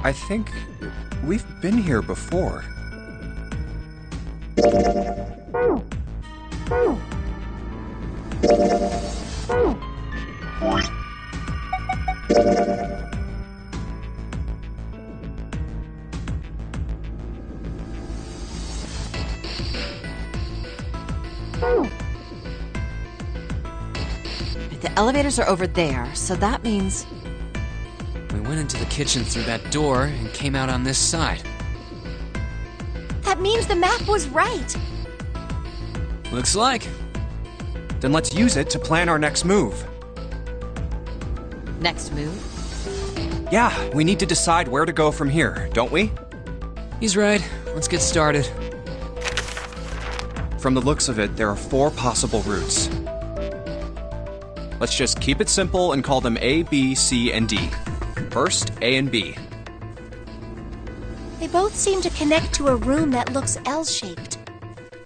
I think we've been here before. The elevators are over there, so that means... We went into the kitchen through that door and came out on this side. That means the map was right. Looks like. Then let's use it to plan our next move. Next move? Yeah, we need to decide where to go from here, don't we? He's right. Let's get started. From the looks of it, there are 4 possible routes. Let's just keep it simple and call them A, B, C, and D. First, A and B. They both seem to connect to a room that looks L-shaped.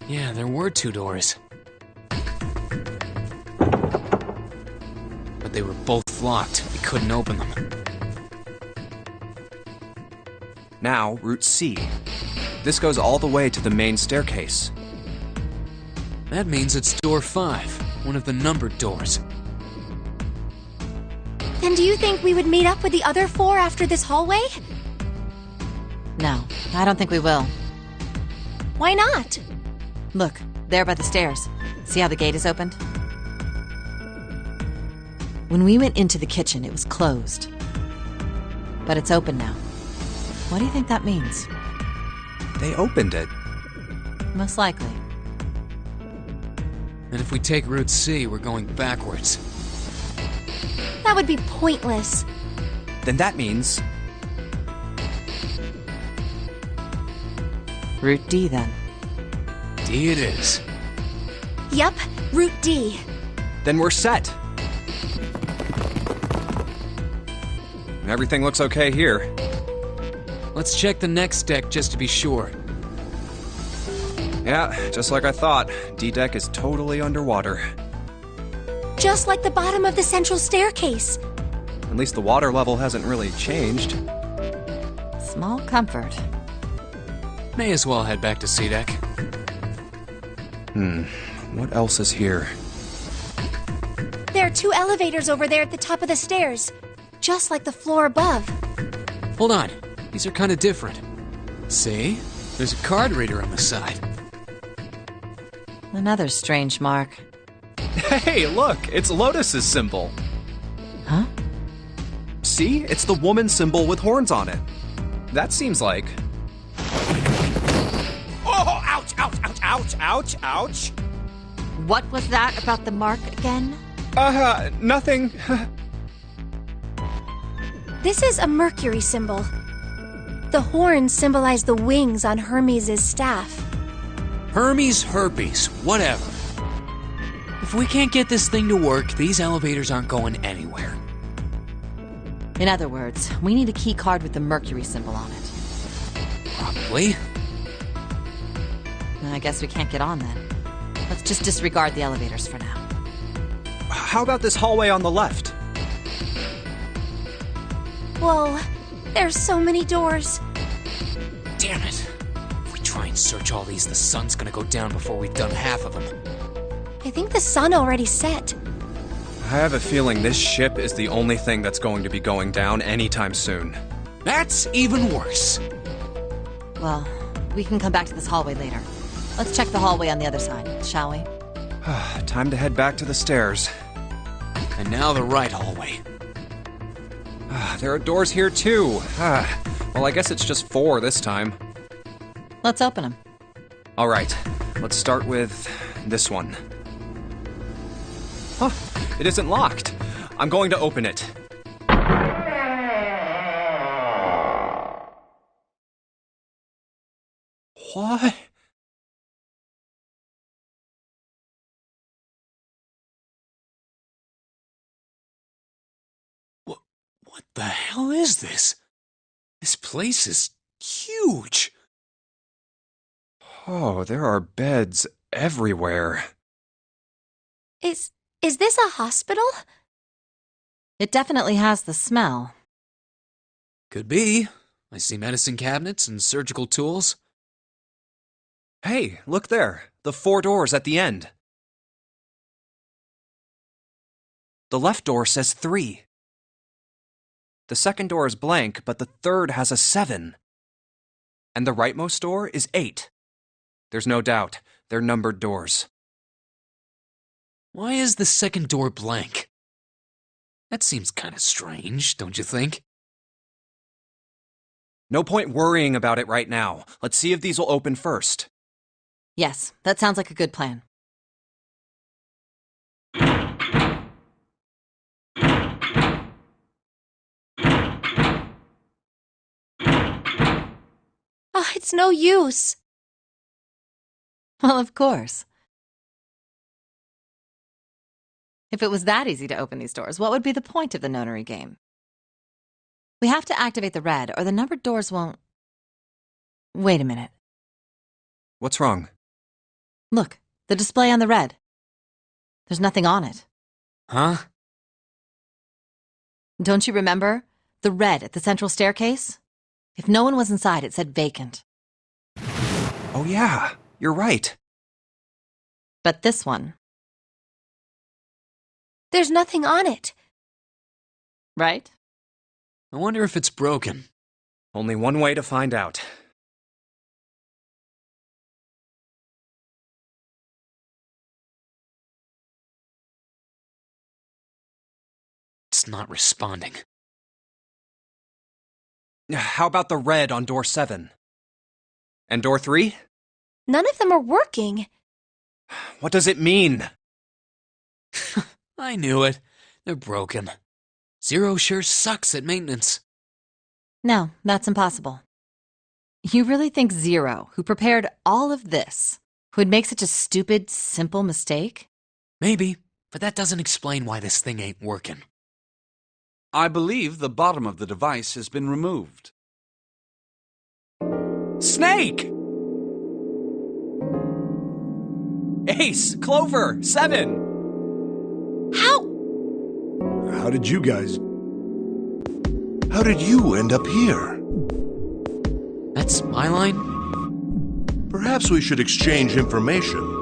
Yeah, there were 2 doors. But they were both locked. We couldn't open them. Now, Route C. This goes all the way to the main staircase. That means it's door 5, one of the numbered doors. Then do you think we would meet up with the other 4 after this hallway? No, I don't think we will. Why not? Look, there by the stairs. See how the gate is opened? When we went into the kitchen, it was closed. But it's open now. What do you think that means? They opened it. Most likely. And if we take Route C, we're going backwards. That would be pointless. Then that means... Route D, then. D it is. Yup, Route D. Then we're set. Everything looks okay here. Let's check the next deck just to be sure. Yeah, just like I thought. D-deck is totally underwater. Just like the bottom of the central staircase. At least the water level hasn't really changed. Small comfort. May as well head back to C-deck. What else is here? There are 2 elevators over there at the top of the stairs. Just like the floor above. Hold on. These are kind of different. See? There's a card reader on the side. Another strange mark. Hey, look! It's Lotus's symbol. Huh? See? It's the woman symbol with horns on it. That seems like... Oh! Ouch! Ouch! Ouch! Ouch! Ouch! Ouch! What was that about the mark again? Nothing. This is a Mercury symbol. The horns symbolize the wings on Hermes' staff. Hermes, herpes, whatever. If we can't get this thing to work, these elevators aren't going anywhere. In other words, we need a key card with the Mercury symbol on it. Probably. I guess we can't get on then. Let's just disregard the elevators for now. How about this hallway on the left? Whoa, there's so many doors. Damn it. If we try and search all these, the sun's gonna go down before we've done half of them. I think the sun already set. I have a feeling this ship is the only thing that's going to be going down anytime soon. That's even worse. Well, we can come back to this hallway later. Let's check the hallway on the other side, shall we? Time to head back to the stairs. And now the right hallway. There are doors here too. Well, I guess it's just 4 this time. Let's open them. All right, let's start with this one. Huh, it isn't locked. I'm going to open it. What? What the hell is this? This place is huge. Oh, there are beds everywhere. Is this a hospital? It definitely has the smell. Could be. I see medicine cabinets and surgical tools. Hey, look there. The 4 doors at the end. The left door says 3. The second door is blank, but the third has a 7. And the rightmost door is 8. There's no doubt. They're numbered doors. Why is the second door blank? That seems kind of strange, don't you think? No point worrying about it right now. Let's see if these will open first. Yes, that sounds like a good plan. Oh, it's no use. Well, of course. If it was that easy to open these doors, what would be the point of the Nonary game? We have to activate the red, or the numbered doors won't... Wait a minute. What's wrong? Look, the display on the red. There's nothing on it. Huh? Don't you remember? The red at the central staircase? If no one was inside, it said vacant. Oh yeah, you're right. But this one, There's nothing on it. right? I wonder if it's broken. Only one way to find out. It's not responding. How about the red on door 7? And door 3? None of them are working. What does it mean? I knew it. They're broken. Zero sure sucks at maintenance. No, that's impossible. You really think Zero, who prepared all of this, would make such a stupid, simple mistake? Maybe, but that doesn't explain why this thing ain't working. I believe the bottom of the device has been removed. Snake! Ace! Clover! 7! How? How did you end up here? That's my line? Perhaps we should exchange information.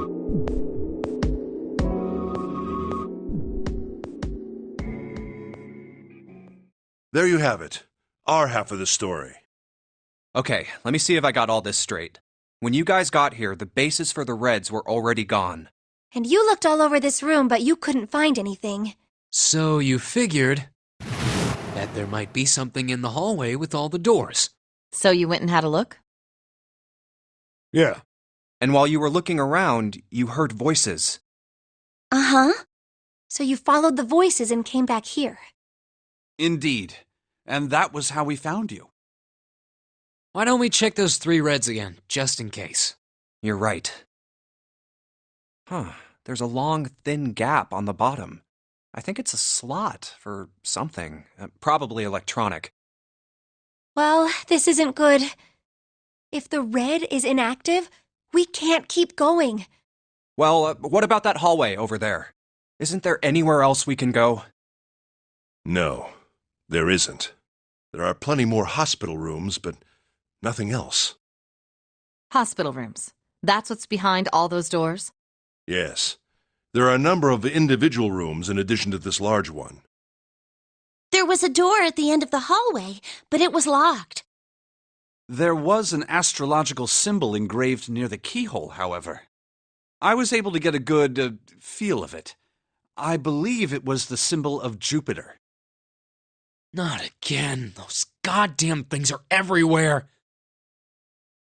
There you have it. Our half of the story. Okay, let me see if I got all this straight. When you guys got here, the bases for the reds were already gone. And you looked all over this room, but you couldn't find anything. So you figured that there might be something in the hallway with all the doors. So you went and had a look? Yeah. And while you were looking around, you heard voices. Uh-huh. So you followed the voices and came back here. Indeed. And that was how we found you. Why don't we check those 3 reds again, just in case? You're right. Huh, there's a long, thin gap on the bottom. I think it's a slot for something, probably electronic. Well, this isn't good. If the red is inactive, we can't keep going. Well, what about that hallway over there? Isn't there anywhere else we can go? No, there isn't. There are plenty more hospital rooms, but nothing else. Hospital rooms. That's what's behind all those doors? Yes. There are a number of individual rooms in addition to this large one. There was a door at the end of the hallway, but it was locked. There was an astrological symbol engraved near the keyhole, however. I was able to get a good feel of it. I believe it was the symbol of Jupiter. Not again. Those goddamn things are everywhere.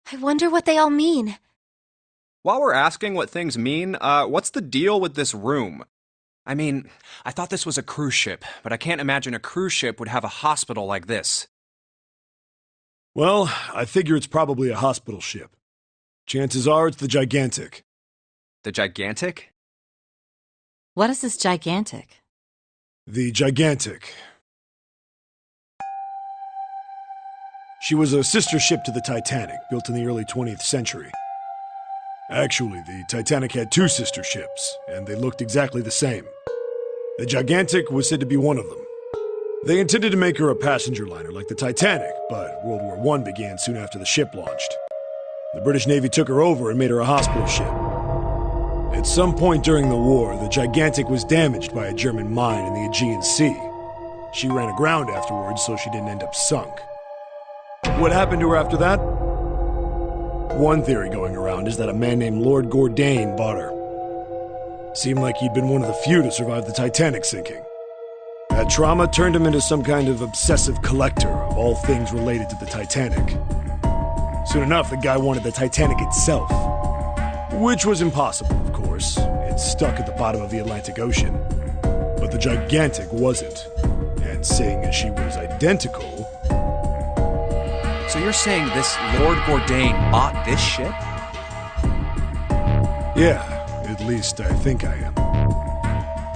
I wonder what they all mean. While we're asking what things mean, what's the deal with this room? I mean, I thought this was a cruise ship, but I can't imagine a cruise ship would have a hospital like this. Well, I figure it's probably a hospital ship. Chances are it's the Gigantic. The Gigantic? What is this gigantic? The Gigantic. She was a sister ship to the Titanic, built in the early 20th century. Actually, the Titanic had 2 sister ships, and they looked exactly the same. The Gigantic was said to be one of them. They intended to make her a passenger liner like the Titanic, but World War I began soon after the ship launched. The British Navy took her over and made her a hospital ship. At some point during the war, the Gigantic was damaged by a German mine in the Aegean Sea. She ran aground afterwards, so she didn't end up sunk. What happened to her after that? One theory going around is that a man named Lord Gourdane bought her. Seemed like he'd been one of the few to survive the Titanic sinking. That trauma turned him into some kind of obsessive collector of all things related to the Titanic. Soon enough, the guy wanted the Titanic itself. Which was impossible, of course. It's stuck at the bottom of the Atlantic Ocean. But the Gigantic wasn't. And seeing as she was identical... So you're saying this Lord Gourdane bought this ship? Yeah, at least I think I am.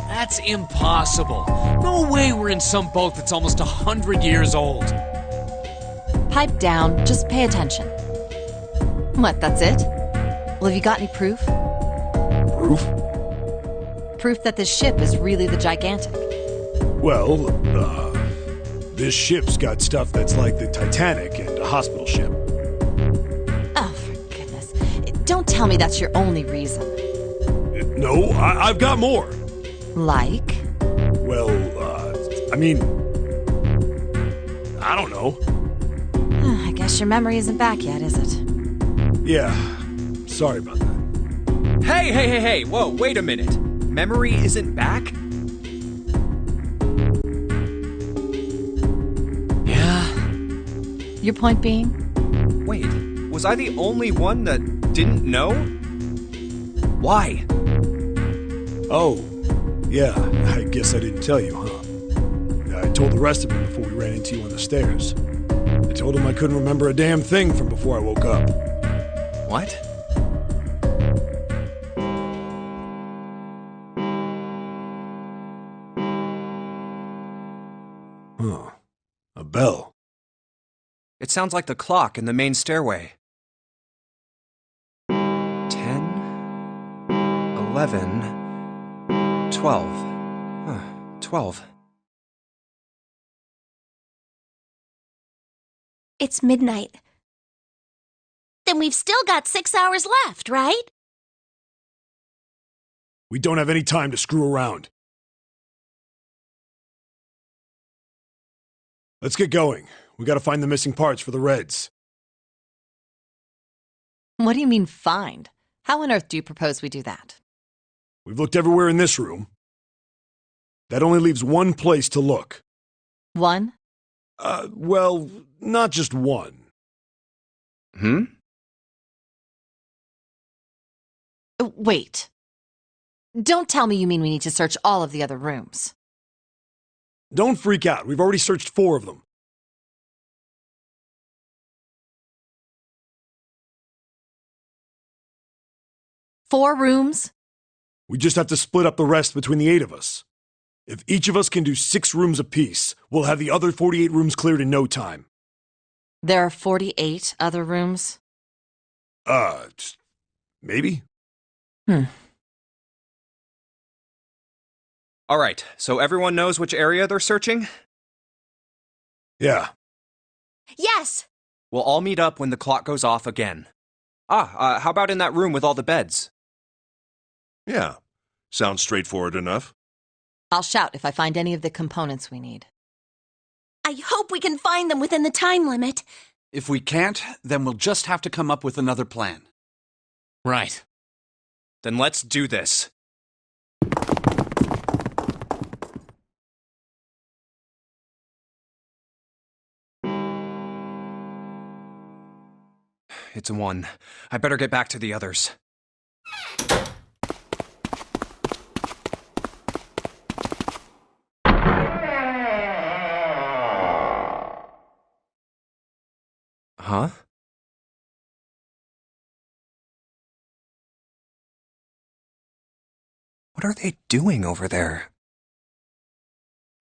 That's impossible. No way we're in some boat that's almost 100 years old. Pipe down, just pay attention. What, that's it? Well, have you got any proof? Proof? Proof that this ship is really the Gigantic. Well, this ship's got stuff that's like the Titanic and a hospital ship. Oh, for goodness. Don't tell me that's your only reason. No, I've got more. Like? Well, I mean... I don't know. I guess your memory isn't back yet, is it? Yeah, sorry about that. Hey! Whoa, wait a minute. Memory isn't back? Yeah. Your point being? Wait, was I the only one that didn't know? Why? Oh, yeah, I guess I didn't tell you, huh? I told the rest of them before we ran into you on the stairs. I told them I couldn't remember a damn thing from before I woke up. What? Huh. A bell. It sounds like the clock in the main stairway. 10, 11, 12. 12. It's midnight. Then we've still got 6 hours left, right? We don't have any time to screw around. Let's get going. We gotta find the missing parts for the Reds. What do you mean, find? How on earth do you propose we do that? We've looked everywhere in this room. That only leaves one place to look. One? Well, not just one. Wait. Don't tell me you mean we need to search all of the other rooms. Don't freak out. We've already searched 4 of them. Four rooms? We just have to split up the rest between the 8 of us. If each of us can do 6 rooms apiece, we'll have the other 48 rooms cleared in no time. There are 48 other rooms? Maybe? All right, so everyone knows which area they're searching? Yeah. Yes! We'll all meet up when the clock goes off again. How about in that room with all the beds? Yeah. Sounds straightforward enough. I'll shout if I find any of the components we need. I hope we can find them within the time limit. If we can't, then we'll just have to come up with another plan. Right. Then let's do this. It's a 1. I better get back to the others. Huh? What are they doing over there?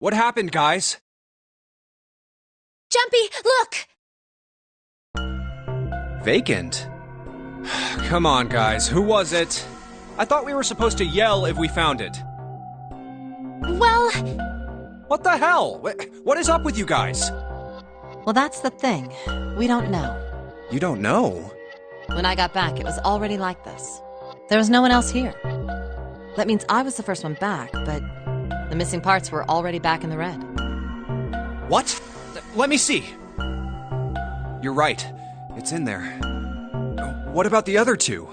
What happened, guys? Jumpy, look! Vacant? Come on, guys. Who was it? I thought we were supposed to yell if we found it. Well, What the hell? What is up with you guys? Well, that's the thing. We don't know. You don't know? When I got back, it was already like this. There was no one else here. That means I was the first one back, but the missing parts were already back in the red. What? Let me see. You're right. It's in there. What about the other two?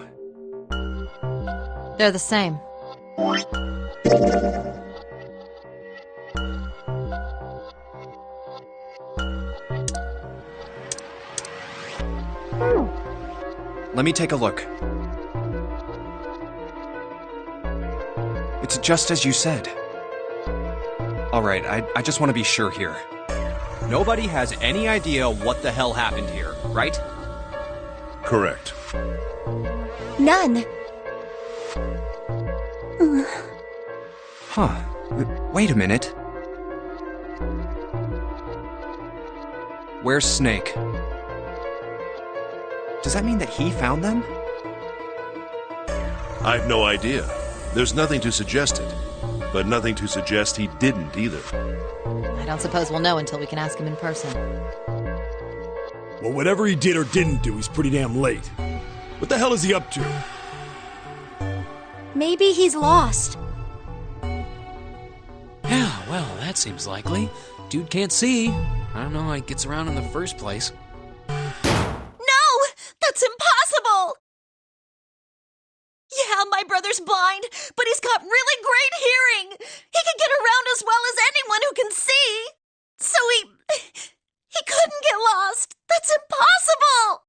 They're the same. Let me take a look. It's just as you said. Alright, I just want to be sure here. Nobody has any idea what the hell happened here, right? Correct. None. Huh. Wait a minute. Where's Snake? Does that mean that he found them? I've no idea. There's nothing to suggest it, but nothing to suggest he didn't either. I don't suppose we'll know until we can ask him in person. Well, whatever he did or didn't do, he's pretty damn late. What the hell is he up to? Maybe he's lost. Yeah, well, that seems likely. Dude can't see. I don't know how he gets around in the first place. No! That's impossible! Yeah, my brother's blind, but he's got really great hearing. He can get around as well as anyone who can see. So he couldn't get lost. That's impossible!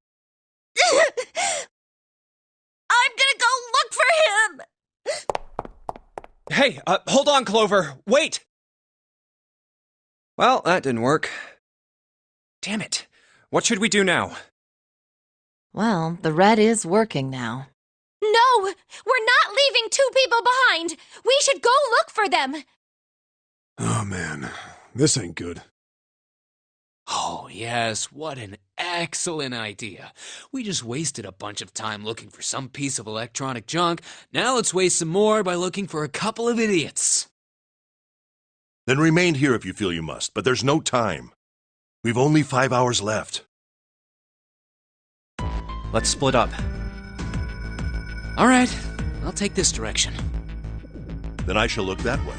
I'm gonna go look for him! Hey, hold on, Clover. Wait! Well, that didn't work. Damn it. What should we do now? Well, the red is working now. No! We're not leaving two people behind! We should go look for them! Oh, man. This ain't good. Oh, yes, what an excellent idea. We just wasted a bunch of time looking for some piece of electronic junk. Now let's waste some more by looking for a couple of idiots. Then remain here if you feel you must, but there's no time. We've only 5 hours left. Let's split up. All right, I'll take this direction. Then I shall look that way.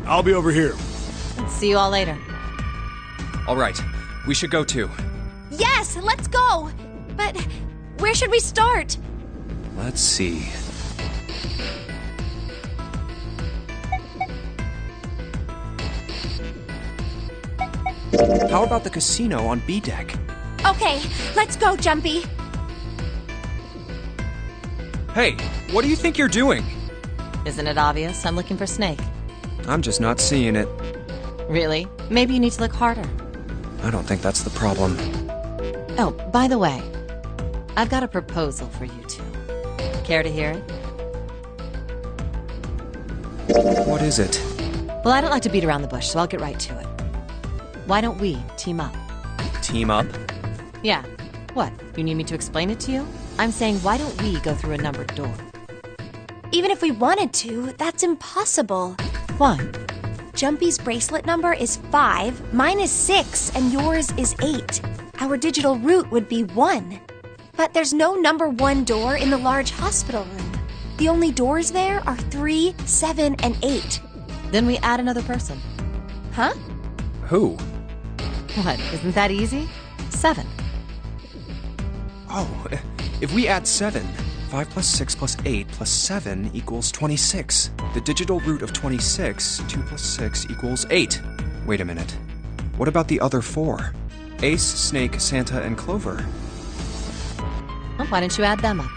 I'll be over here. See you all later. All right, we should go too. Yes, let's go! But where should we start? Let's see. How about the casino on B deck? Okay, let's go, Jumpy. Hey, what do you think you're doing? Isn't it obvious? I'm looking for Snake. I'm just not seeing it. Really? Maybe you need to look harder. I don't think that's the problem. Oh, by the way, I've got a proposal for you two. Care to hear it? What is it? Well, I don't like to beat around the bush, so I'll get right to it. Why don't we team up? Team up? Yeah. What? You need me to explain it to you? I'm saying, why don't we go through a numbered door? Even if we wanted to, that's impossible. Why? Jumpy's bracelet number is 5, mine is 6, and yours is 8. Our digital route would be 1. But there's no number 1 door in the large hospital room. The only doors there are 3, 7, and 8. Then we add another person. Huh? Who? What, isn't that easy? 7. Oh, if we add 7, 5 plus 6 plus 8 plus 7 equals 26. The digital root of 26, 2 plus 6 equals 8. Wait a minute. What about the other 4? Ace, Snake, Santa, and Clover. Well, why don't you add them up?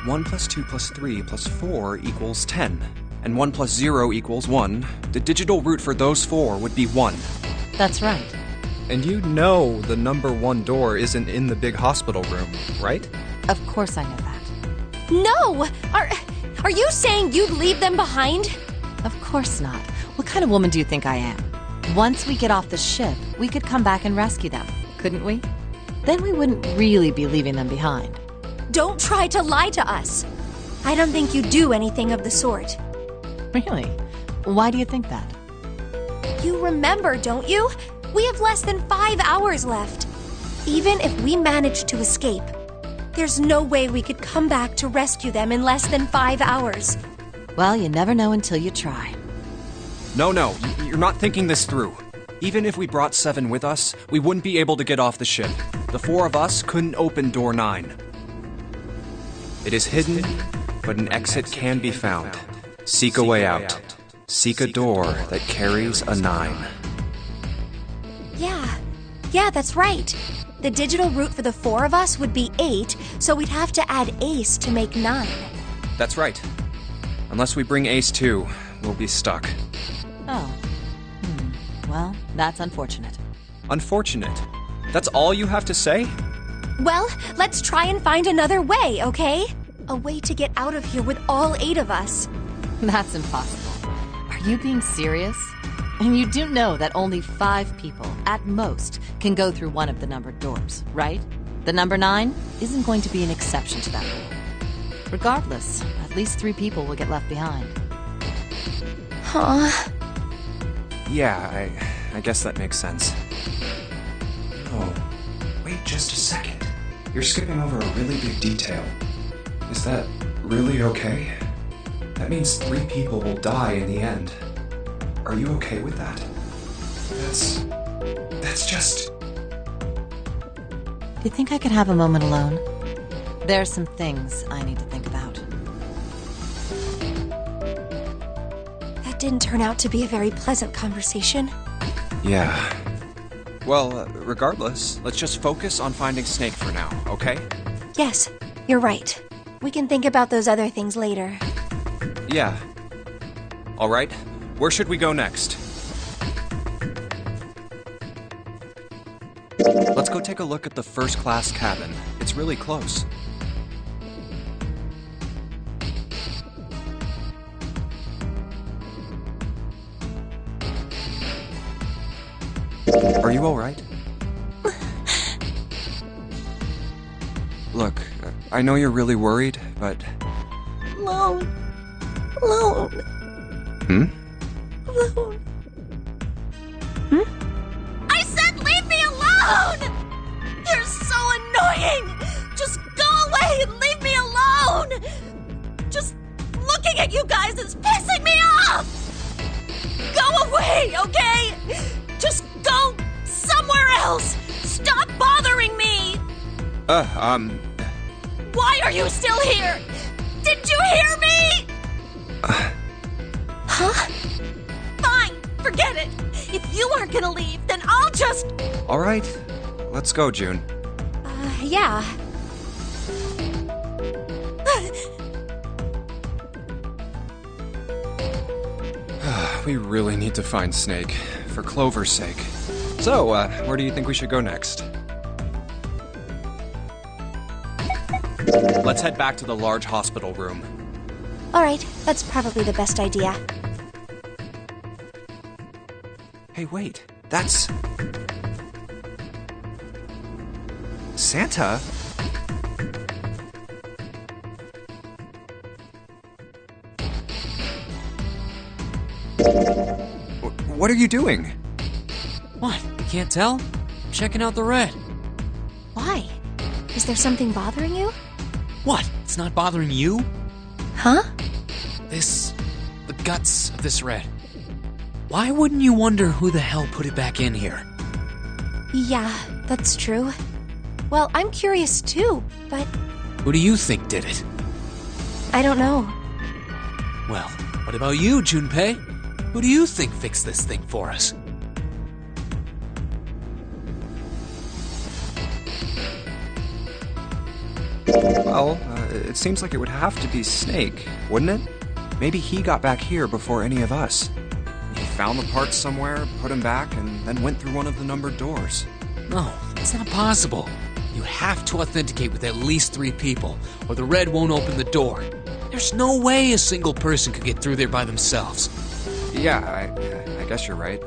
1 plus 2 plus 3 plus 4 equals 10. And 1 plus 0 equals 1. The digital root for those 4 would be 1. That's right. And you know the number 1 door isn't in the big hospital room, right? Of course I know that. No! Are you saying you'd leave them behind? Of course not. What kind of woman do you think I am? Once we get off the ship, we could come back and rescue them, couldn't we? Then we wouldn't really be leaving them behind. Don't try to lie to us. I don't think you do anything of the sort. Really? Why do you think that? You remember, don't you? We have less than 5 hours left. Even if we manage to escape, there's no way we could come back to rescue them in less than 5 hours. Well, you never know until you try. No, you're not thinking this through. Even if we brought 7 with us, we wouldn't be able to get off the ship. The 4 of us couldn't open door 9. It is hidden, but an exit can be found. Seek a way out. Seek a door that carries a 9. Yeah, that's right. The digital route for the 4 of us would be 8, so we'd have to add Ace to make 9. That's right. Unless we bring Ace too, we'll be stuck. Oh. Well, that's unfortunate. Unfortunate? That's all you have to say? Well, let's try and find another way, okay? A way to get out of here with all 8 of us. That's impossible. Are you being serious? And you do know that only 5 people, at most, can go through one of the numbered doors, right? The number 9 isn't going to be an exception to that rule. Regardless, at least 3 people will get left behind. Huh? Yeah, I guess that makes sense. Oh, wait just a second. You're skipping over a really big detail. Is that really okay? That means 3 people will die in the end. Are you okay with that? That's just... Do you think I could have a moment alone? There are some things I need to think about. That didn't turn out to be a very pleasant conversation. Yeah. Well, regardless, let's just focus on finding Snake for now, okay? Yes, you're right. We can think about those other things later. Yeah. All right, where should we go next? Let's go take a look at the first-class cabin. It's really close. Are you all right? Look, I know you're really worried, but... Alone. Hmm? Alone. I said leave me alone! You're so annoying! Just go away and leave me alone! Just looking at you guys is pissing me off! Go away, okay? Just go somewhere else! Stop bothering me! Why are you still here? Did you hear me? Huh? Fine, forget it. If you aren't gonna leave, then I'll just... All right, let's go, June. Yeah. We really need to find Snake, for Clover's sake. So, where do you think we should go next? Let's head back to the large hospital room. All right, that's probably the best idea. Hey, wait, that's... Santa? What are you doing? What? You can't tell? I'm checking out the red. Why? Is there something bothering you? What? It's not bothering you? Huh? The guts of this red. Why wouldn't you wonder who the hell put it back in here? Yeah, that's true. Well, I'm curious too, but Who do you think did it? I don't know. Well, what about you, Junpei? Who do you think fixed this thing for us? Well, it seems like it would have to be Snake, wouldn't it? Maybe he got back here before any of us. He found the parts somewhere, put them back, and then went through one of the numbered doors. No, it's not possible. You have to authenticate with at least 3 people, or the red won't open the door. There's no way a single person could get through there by themselves. Yeah, I guess you're right.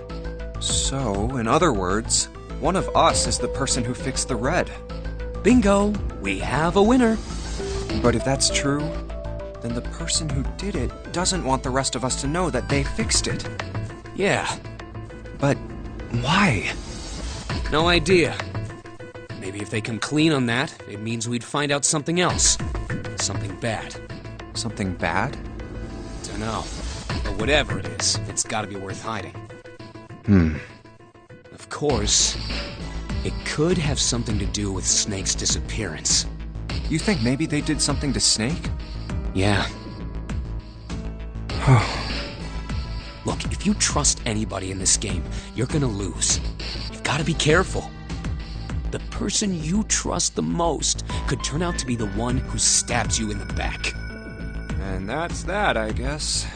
So, in other words, one of us is the person who fixed the red. Bingo! We have a winner. But if that's true, then the person who did it doesn't want the rest of us to know that they fixed it. Yeah. But why? No idea. Maybe if they come clean on that, it means we'd find out something else. Something bad. Something bad? Dunno. But whatever it is, it's gotta be worth hiding. Of course, it could have something to do with Snake's disappearance. You think maybe they did something to Snake? Yeah. Look, if you trust anybody in this game, you're gonna lose. You've gotta be careful. The person you trust the most could turn out to be the one who stabs you in the back. And that's that, I guess.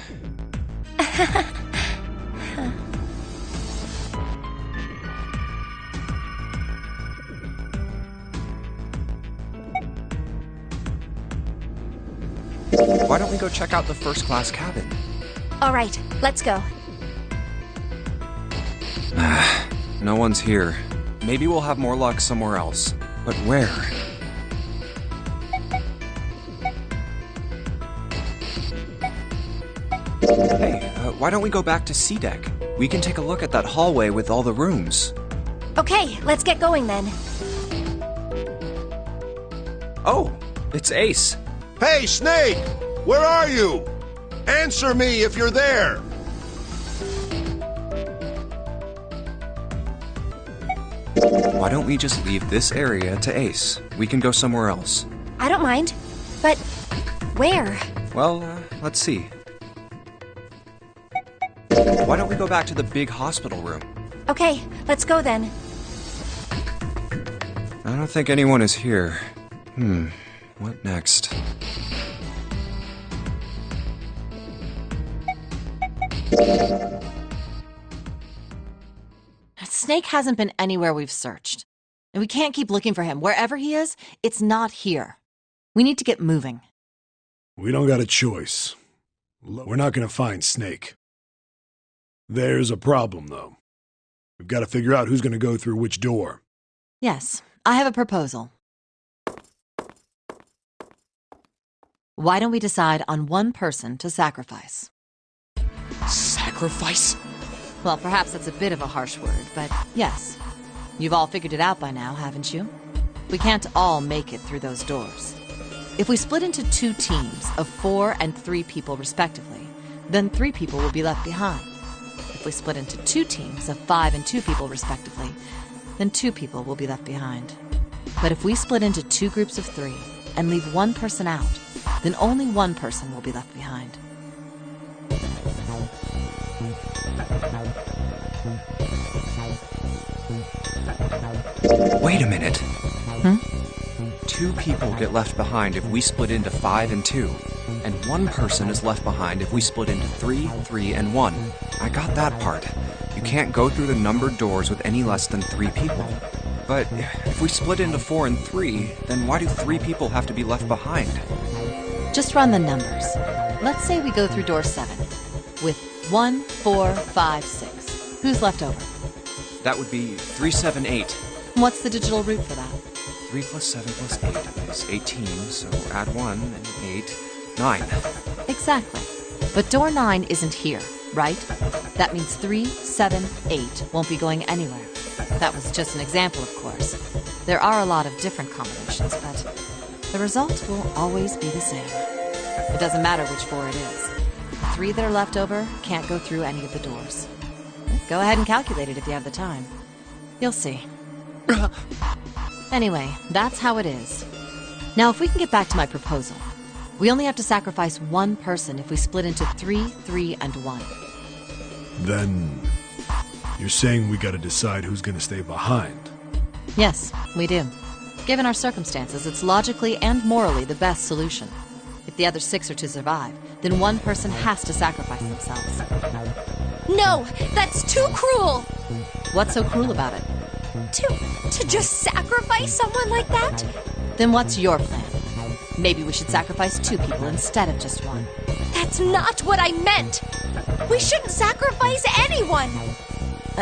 Why don't we go check out the first-class cabin? All right, let's go. No one's here. Maybe we'll have more luck somewhere else. But where? Hey, why don't we go back to C deck? We can take a look at that hallway with all the rooms. Okay, let's get going then. Oh, it's Ace. Hey, Snake! Where are you? Answer me if you're there! Why don't we just leave this area to Ace? We can go somewhere else. I don't mind. But where? Well, let's see. Why don't we go back to the big hospital room? Okay, let's go then. I don't think anyone is here. What next? Snake hasn't been anywhere we've searched. And we can't keep looking for him. Wherever he is, it's not here. We need to get moving. We don't got a choice. We're not gonna find Snake. There's a problem, though. We've got to figure out who's gonna go through which door. Yes, I have a proposal. Why don't we decide on one person to sacrifice? Sacrifice? Well, perhaps that's a bit of a harsh word, but yes. You've all figured it out by now, haven't you? We can't all make it through those doors. If we split into 2 teams of 4 and 3 people respectively, then 3 people will be left behind. If we split into 2 teams of 5 and 2 people respectively, then 2 people will be left behind. But if we split into 2 groups of 3 and leave 1 person out, then only 1 person will be left behind. Wait a minute. 2 people get left behind if we split into 5 and 2. And 1 person is left behind if we split into 3, 3, and 1. I got that part. You can't go through the numbered doors with any less than 3 people. But if we split into 4 and 3, then why do 3 people have to be left behind? Just run the numbers. Let's say we go through door 7 with 1, 4, 5, 6. Who's left over? That would be 3, 7, 8. What's the digital root for that? 3 plus 7 plus 8 is 18, so add 1 and 8, 9. Exactly. But door 9 isn't here, right? That means 3, 7, 8 won't be going anywhere. That was just an example, of course. There are a lot of different combinations, but the result will always be the same. It doesn't matter which 4 it is. The 3 that are left over can't go through any of the doors. Go ahead and calculate it if you have the time. You'll see. Anyway, that's how it is. Now, if we can get back to my proposal, we only have to sacrifice 1 person if we split into 3, 3, and 1. Then you're saying we gotta decide who's gonna stay behind. Yes, we do. Given our circumstances, it's logically and morally the best solution. If the other 6 are to survive, then 1 person has to sacrifice themselves. No, that's too cruel! What's so cruel about it? To just sacrifice someone like that? Then what's your plan? Maybe we should sacrifice 2 people instead of just 1. That's not what I meant! We shouldn't sacrifice anyone!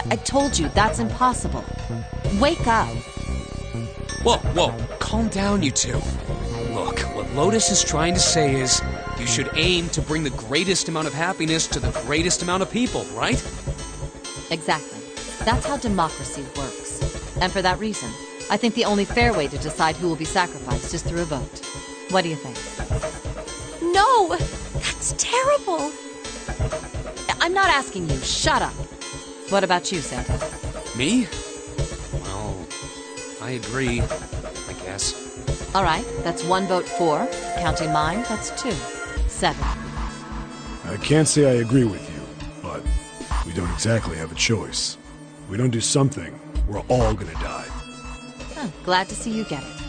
I told you, that's impossible. Wake up. Whoa, calm down, you 2. Look, what Lotus is trying to say is, you should aim to bring the greatest amount of happiness to the greatest amount of people, right? Exactly. That's how democracy works. And for that reason, I think the only fair way to decide who will be sacrificed is through a vote. What do you think? No! That's terrible! I'm not asking you. Shut up. What about you, Santa? Me? Well, I agree, I guess. All right, that's 1 vote for. Counting mine, that's 2. 7. I can't say I agree with you, but we don't exactly have a choice. If we don't do something, we're all gonna die. Oh, glad to see you get it.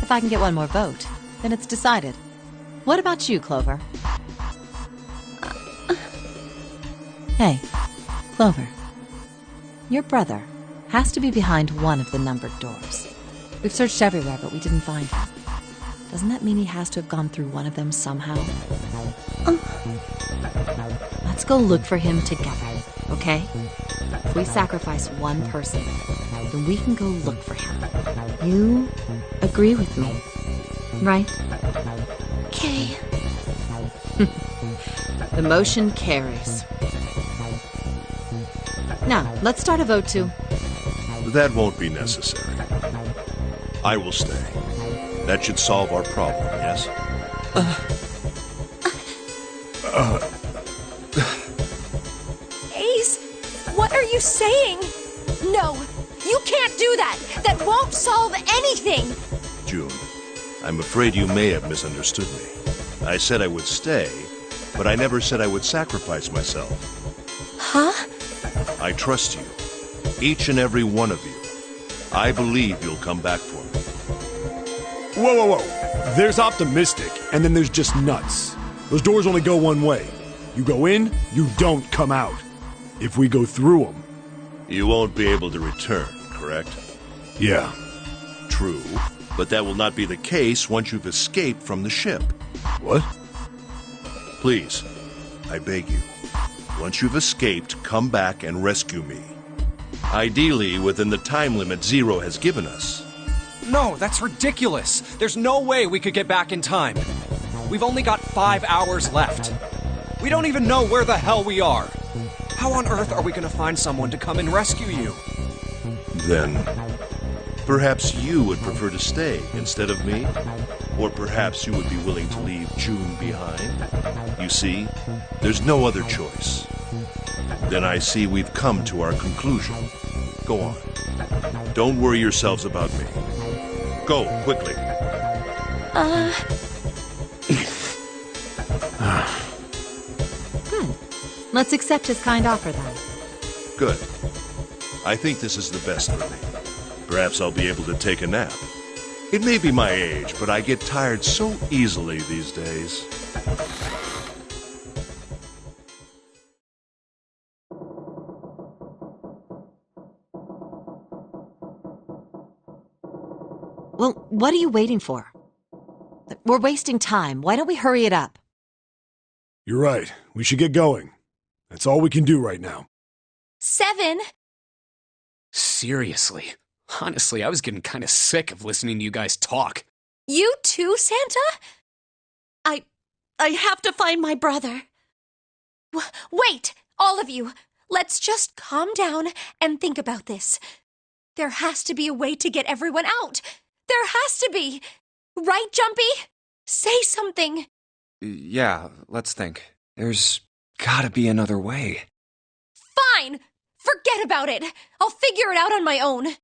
If I can get one more vote, then it's decided. What about you, Clover? Hey, Clover. Your brother has to be behind one of the numbered doors. We've searched everywhere, but we didn't find him. Doesn't that mean he has to have gone through one of them somehow? Let's go look for him together, okay? If we sacrifice one person, then we can go look for him. You agree with me, right? Okay. The motion carries. Now, let's start a vote to... That won't be necessary. I will stay. That should solve our problem, yes? Ace, what are you saying? No, you can't do that! That won't solve anything! June, I'm afraid you may have misunderstood me. I said I would stay, but I never said I would sacrifice myself. Huh? I trust you. Each and every one of you. I believe you'll come back for me. Whoa, whoa, whoa. There's optimistic, and then there's just nuts. Those doors only go one way. You go in, you don't come out. If we go through them... You won't be able to return, correct? Yeah. True, but that will not be the case once you've escaped from the ship. What? Please, I beg you. Once you've escaped, come back and rescue me. Ideally, within the time limit Zero has given us. No, that's ridiculous. There's no way we could get back in time. We've only got 5 hours left. We don't even know where the hell we are. How on earth are we gonna find someone to come and rescue you? Then, perhaps you would prefer to stay instead of me? Or perhaps you would be willing to leave June behind? You see, there's no other choice. Then I see we've come to our conclusion. Go on. Don't worry yourselves about me. Go, quickly. Good. Let's accept his kind offer, then. Good. I think this is the best for me. Perhaps I'll be able to take a nap. It may be my age, but I get tired so easily these days. Well, what are you waiting for? We're wasting time. Why don't we hurry it up? You're right. We should get going. That's all we can do right now. 7? Seriously. Honestly, I was getting kind of sick of listening to you guys talk. You too, Santa? I have to find my brother. Wait, all of you. Let's just calm down and think about this. There has to be a way to get everyone out. There has to be. Right, Jumpy? Say something. Yeah, let's think. There's gotta be another way. Fine. Forget about it. I'll figure it out on my own.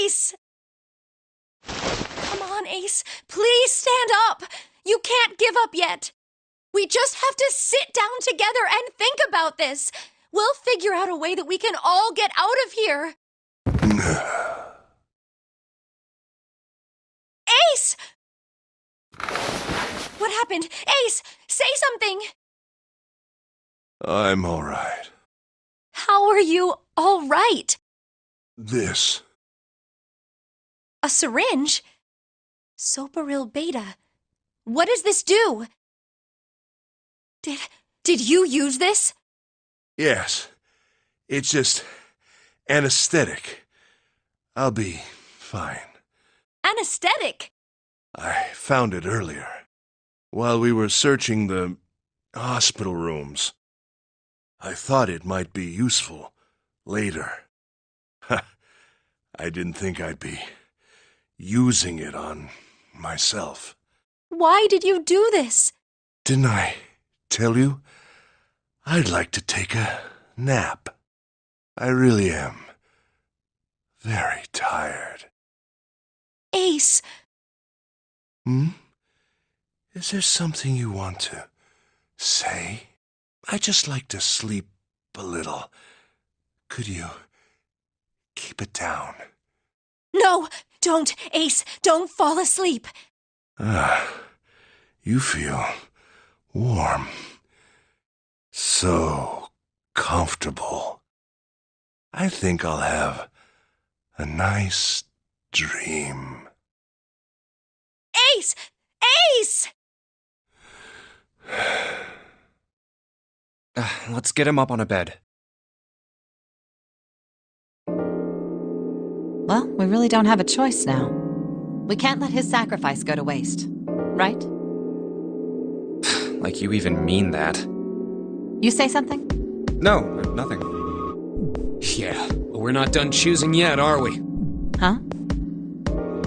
Ace! Come on, Ace. Please stand up. You can't give up yet. We just have to sit down together and think about this. We'll figure out a way that we can all get out of here. Ace! What happened? Ace, say something. I'm all right. How are you all right? This. A syringe? Soparil beta. What does this do? Did you use this? Yes. It's just anesthetic. I'll be fine. Anesthetic? I found it earlier, while we were searching the hospital rooms. I thought it might be useful. Later. I didn't think I'd be using it on myself. Why did you do this? Didn't I tell you? I'd like to take a nap. I really am very tired. Ace, Is there something you want to say? I just like to sleep a little. Could you keep it down? no, don't, Ace, don't fall asleep. You feel warm. So comfortable. I think I'll have a nice dream. Ace! Ace! Let's get him up on a bed. Well, we really don't have a choice now. We can't let his sacrifice go to waste, right? Like you even mean that. You say something? No, nothing. Yeah, but we're not done choosing yet, are we? Huh?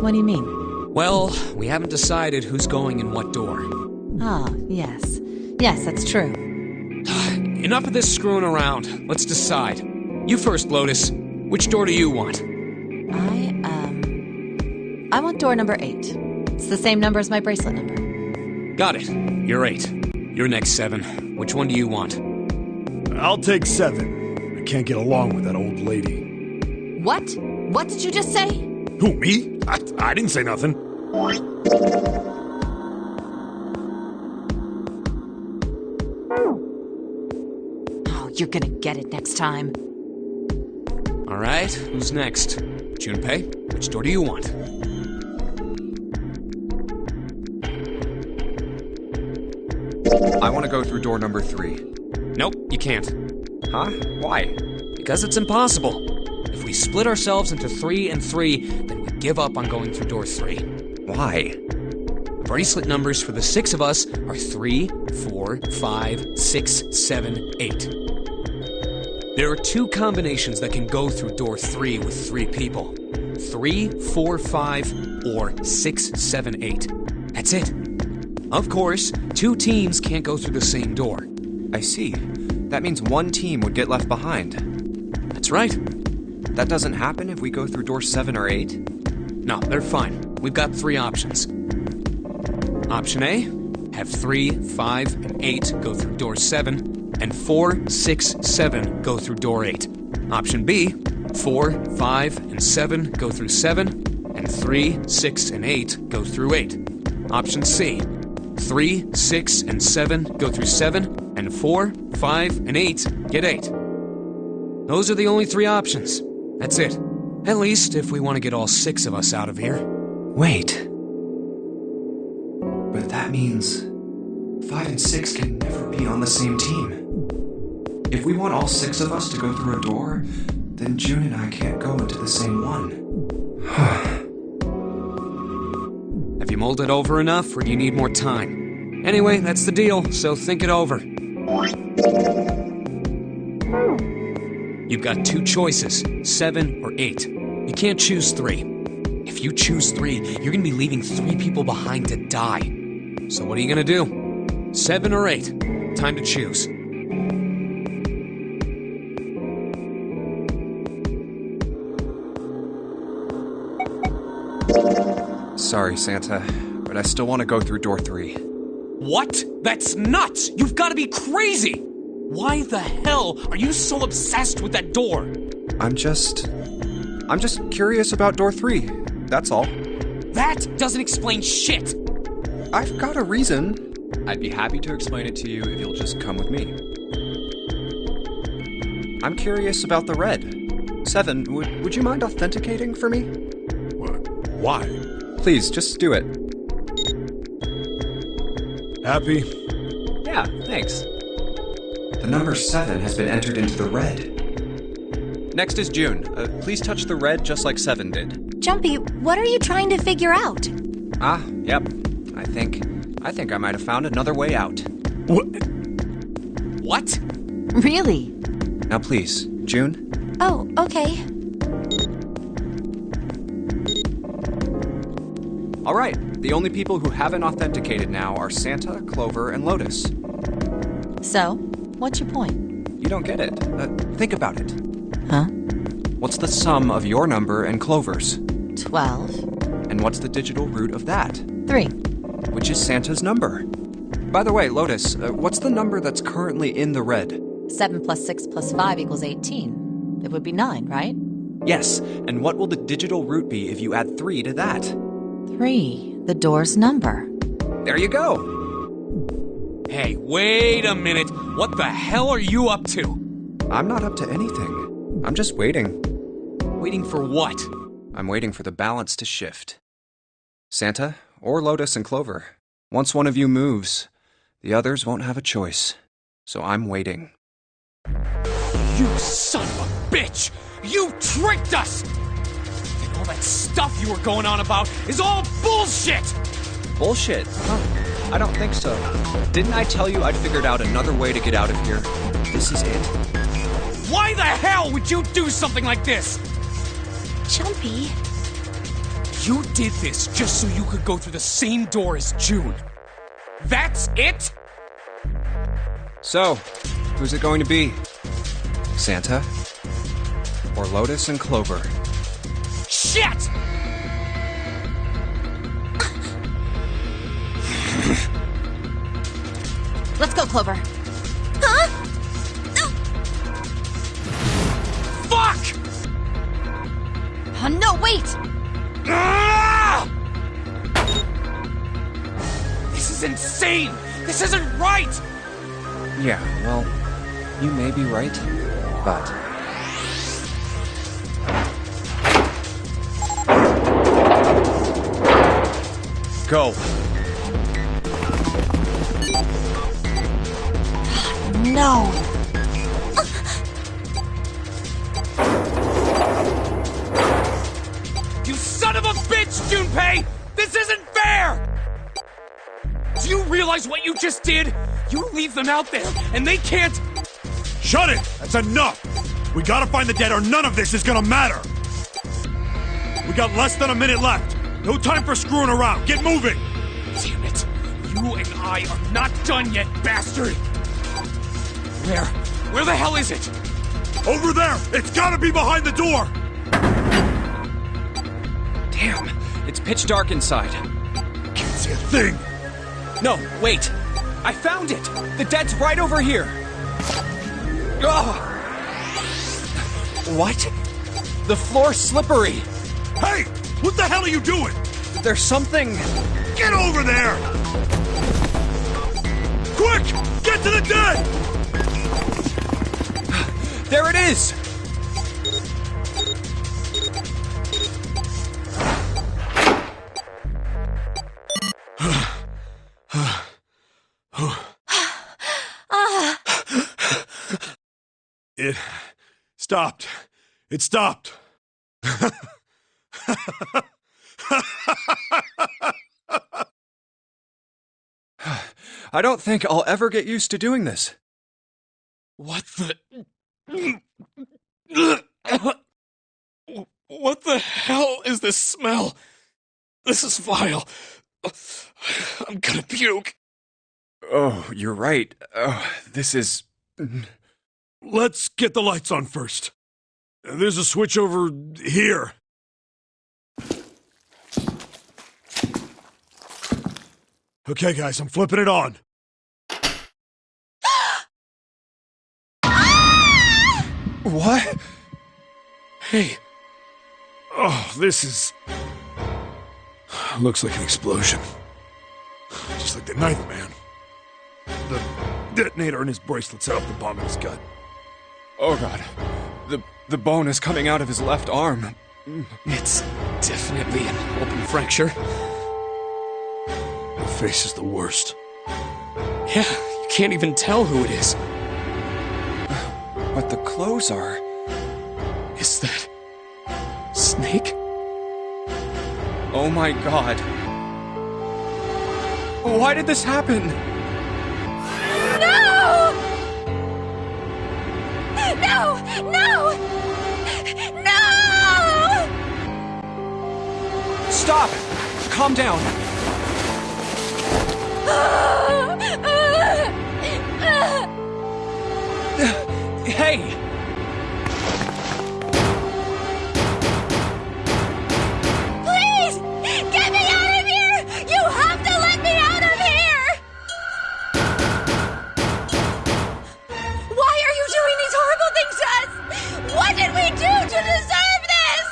What do you mean? Well, we haven't decided who's going in what door. Ah, yes. Yes, that's true. Enough of this screwing around. Let's decide. You first, Lotus. Which door do you want? I want door number 8. It's the same number as my bracelet number. Got it. You're 8. You're next, 7. Which one do you want? I'll take 7. I can't get along with that old lady. What? What did you just say? Who, me? I didn't say nothing. Oh, you're gonna get it next time. All right, who's next? Junpei, which door do you want? I want to go through door number 3. Nope, you can't. Huh? Why? Because it's impossible. If we split ourselves into 3 and 3, then we give up on going through door 3. Why? The bracelet numbers for the 6 of us are 3, 4, 5, 6, 7, 8. There are 2 combinations that can go through door 3 with 3 people. 3, 4, 5, or 6, 7, 8. That's it. Of course, 2 teams can't go through the same door. I see. That means one team would get left behind. That's right. That doesn't happen if we go through door 7 or 8? No, they're fine. We've got 3 options. Option A, have 3, 5, and 8 go through door 7, and 4, 6, 7 go through door 8. Option B, 4, 5, and 7 go through 7, and 3, 6, and 8 go through 8. Option C, 3, 6, and 7 go through 7, and 4, 5, and 8 get 8. Those are the only 3 options. That's it. At least if we want to get all 6 of us out of here. Wait. But that means 5 and 6 can never be on the same team. If we want all 6 of us to go through a door, then June and I can't go into the same one. Have you mulled it over enough, or do you need more time? Anyway, that's the deal, so think it over. You've got 2 choices, 7 or 8. You can't choose 3. If you choose 3, you're gonna be leaving 3 people behind to die. So what are you gonna do? 7 or 8? Time to choose. Sorry, Santa, but I still want to go through door 3. What? That's nuts! You've got to be crazy! Why the hell are you so obsessed with that door? I'm just curious about door 3. That's all. That doesn't explain shit! I've got a reason. I'd be happy to explain it to you if you'll just come with me. I'm curious about the red. 7, would you mind authenticating for me? What? Why? Please, just do it. Happy? Yeah, thanks. The number 7 has been entered into the red. Next is June. Please touch the red just like 7 did. Jumpy, what are you trying to figure out? Yep. I think I might have found another way out. What? What? Really? Now please, June, Oh, okay. All right, the only people who haven't authenticated now are Santa, Clover, and Lotus. So, what's your point? You don't get it. Think about it. Huh? What's the sum of your number and Clover's? 12. And what's the digital root of that? 3. Which is Santa's number. By the way, Lotus, what's the number that's currently in the red? 7 plus 6 plus 5 equals 18. It would be 9, right? Yes, and what will the digital root be if you add 3 to that? 3. The door's number. There you go. Hey, wait a minute. What the hell are you up to? I'm not up to anything. I'm just waiting. Waiting for what? I'm waiting for the balance to shift. Santa, or Lotus and Clover, once one of you moves, the others won't have a choice. So I'm waiting. You son of a bitch! You tricked us! And all that stuff you were going on about is all bullshit! Bullshit? Huh? I don't think so. Didn't I tell you I'd figured out another way to get out of here? This is it. Why the hell would you do something like this? Jumpy. You did this just so you could go through the same door as June. That's it? So, who's it going to be? Santa? Or Lotus and Clover? Shit! Let's go, Clover. Huh? Fuck! Oh, no, wait! Ah! This is insane! This isn't right! Yeah, well, you may be right, but... Go. No! You son of a bitch, Junpei! This isn't fair! Do you realize what you just did? You leave them out there, and they can't... Shut it! That's enough! We gotta find the dead or none of this is gonna matter! We got less than a minute left! No time for screwing around! Get moving! Damn it! You and I are not done yet, bastard! Where the hell is it? Over there! It's gotta be behind the door! Damn, it's pitch dark inside. Can't see a thing! No, wait! I found it! The dead's right over here! Ugh. What? The floor's slippery! Hey! What the hell are you doing? There's something... Get over there! Quick! Get to the dead! There it is! It stopped. It stopped. I don't think I'll ever get used to doing this. What the... What the hell is this smell? This is vile. I'm gonna puke. Oh, you're right. Oh, this is... Let's get the lights on first. There's a switch over here. Okay, guys, I'm flipping it on. What? Hey. Oh, this is... Looks like an explosion. Just like the Ninth Man. The detonator in his bracelet set off the bomb in his gut. Oh god. The bone is coming out of his left arm. It's definitely an open fracture. The face is the worst. Yeah, you can't even tell who it is. But the clothes are... Is that... Snake? Oh my god. Why did this happen? No! No! No! Stop! Calm down. Hey! Please! Get me out of here! You have to let me out of here! Why are you doing these horrible things to us? What did we do to deserve this?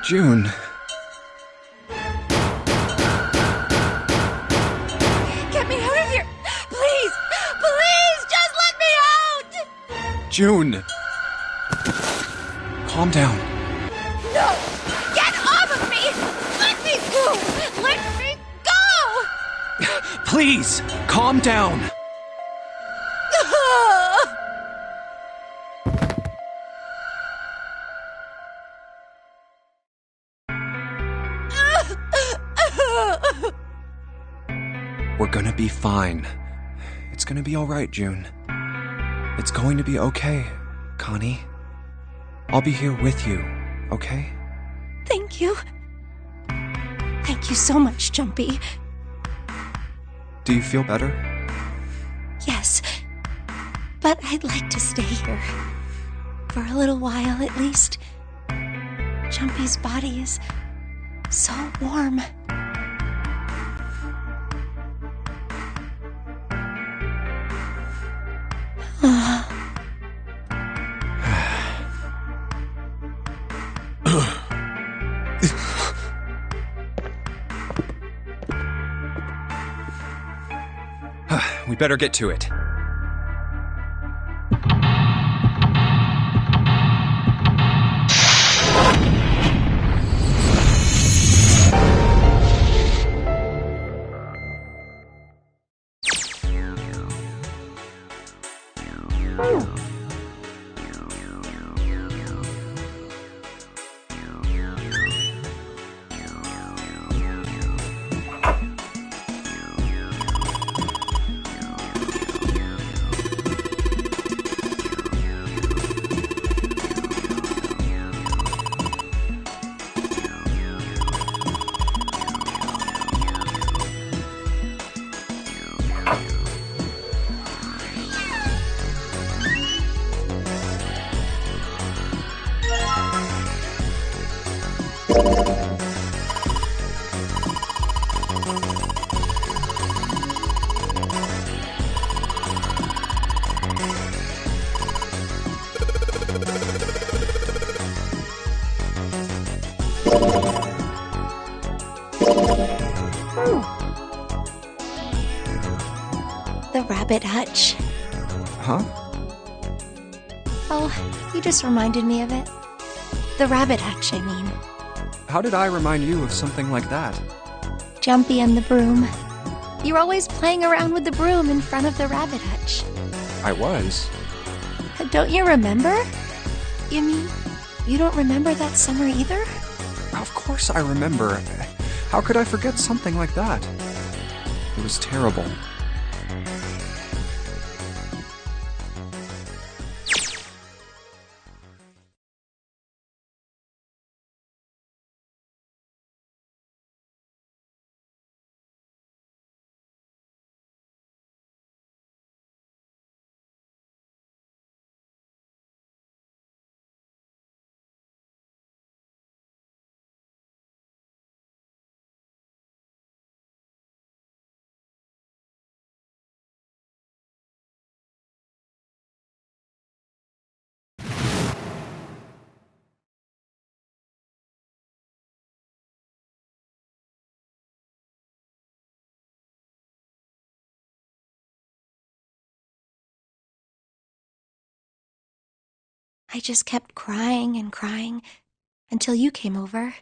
June. Get me out of here! Please! Please! Just let me out! June. Calm down. No! Get off of me! Let me go! Let me go! Please, calm down. We're gonna be fine. It's gonna be alright, June. It's going to be okay, Connie. I'll be here with you, okay? Thank you. Thank you so much, Jumpy. Do you feel better? Yes, but I'd like to stay here. For a little while, at least. Jumpy's body is so warm. We better get to it. The rabbit hutch. Huh? Oh, you just reminded me of it. The rabbit hutch, I mean. How did I remind you of something like that? Jumpy and the broom. You're always playing around with the broom in front of the rabbit hutch. I was. Don't you remember? You mean, you don't remember that summer either? Of course I remember. How could I forget something like that? It was terrible. I just kept crying and crying until you came over.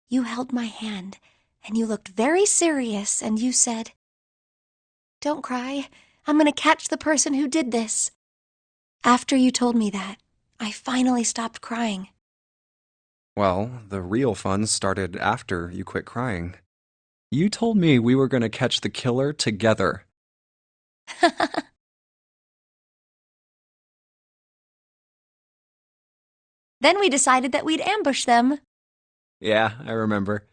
You held my hand, and you looked very serious, and you said, "Don't cry. I'm going to catch the person who did this." After you told me that, I finally stopped crying. Well, the real fun started after you quit crying. You told me we were going to catch the killer together. Then we decided that we'd ambush them. Yeah, I remember.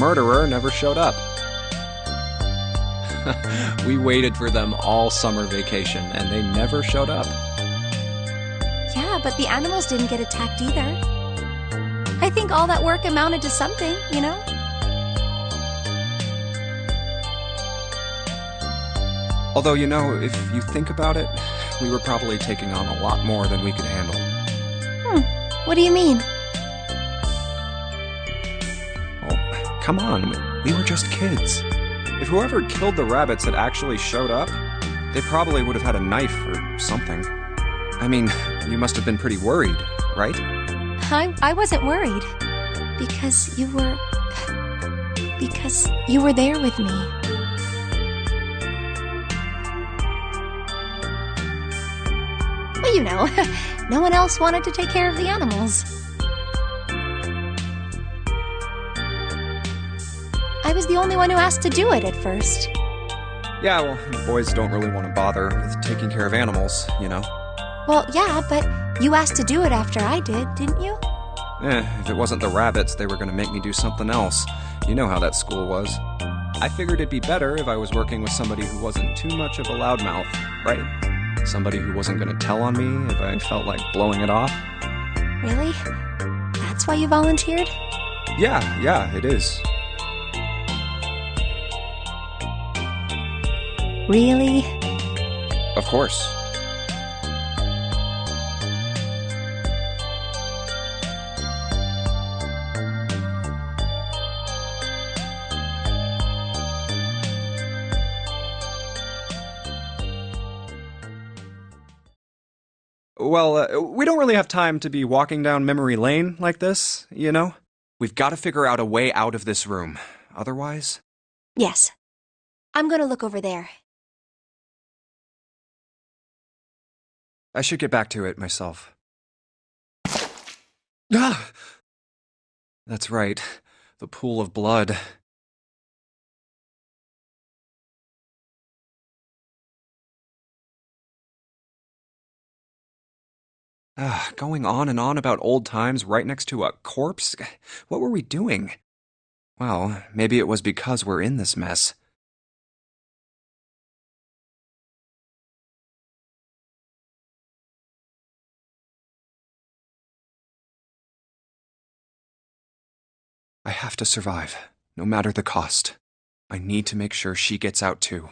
murderer never showed up. We waited for them all summer vacation, and they never showed up. Yeah, but the animals didn't get attacked either. I think all that work amounted to something, you know? Although, you know, if you think about it, we were probably taking on a lot more than we could handle. What do you mean? Oh, come on, we were just kids. If whoever killed the rabbits had actually showed up, they probably would have had a knife or something. I mean, you must have been pretty worried, right? I wasn't worried. Because you were there with me. Well, you know, no one else wanted to take care of the animals. I was the only one who asked to do it at first. Yeah, well, boys don't really want to bother with taking care of animals, you know. Well, yeah, but you asked to do it after I did, didn't you? If it wasn't the rabbits, they were going to make me do something else. You know how that school was. I figured it'd be better if I was working with somebody who wasn't too much of a loudmouth, right? Somebody who wasn't going to tell on me if I felt like blowing it off. Really? That's why you volunteered? Yeah, it is. Really? Of course. Well, we don't really have time to be walking down memory lane like this, you know? We've got to figure out a way out of this room. Otherwise... Yes. I'm gonna look over there. I should get back to it myself. Ah! That's right. The pool of blood. Going on and on about old times right next to a corpse? What were we doing? Well, maybe it was because we're in this mess. I have to survive, no matter the cost. I need to make sure she gets out too.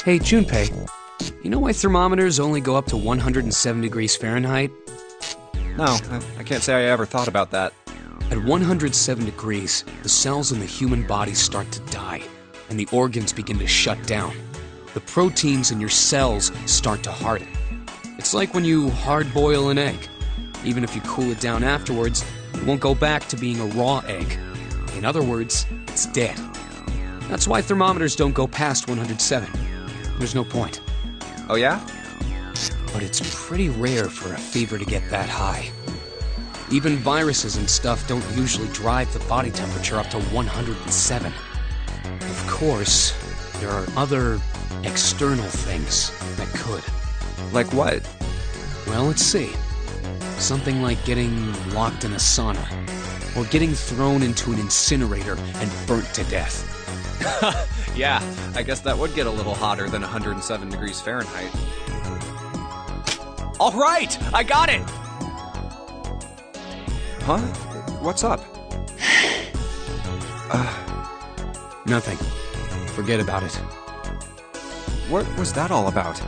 Hey, Junpei, you know why thermometers only go up to 107 degrees Fahrenheit? No, I can't say I ever thought about that. At 107 degrees, the cells in the human body start to die, and the organs begin to shut down. The proteins in your cells start to harden. It's like when you hard-boil an egg. Even if you cool it down afterwards, it won't go back to being a raw egg. In other words, it's dead. That's why thermometers don't go past 107. There's no point. Oh yeah? But it's pretty rare for a fever to get that high. Even viruses and stuff don't usually drive the body temperature up to 107. Of course, there are other external things that could. Like what? Well, let's see. Something like getting locked in a sauna, or getting thrown into an incinerator and burnt to death. Yeah, I guess that would get a little hotter than 107 degrees Fahrenheit. All right, I got it! Huh? What's up? Nothing. Forget about it. What was that all about?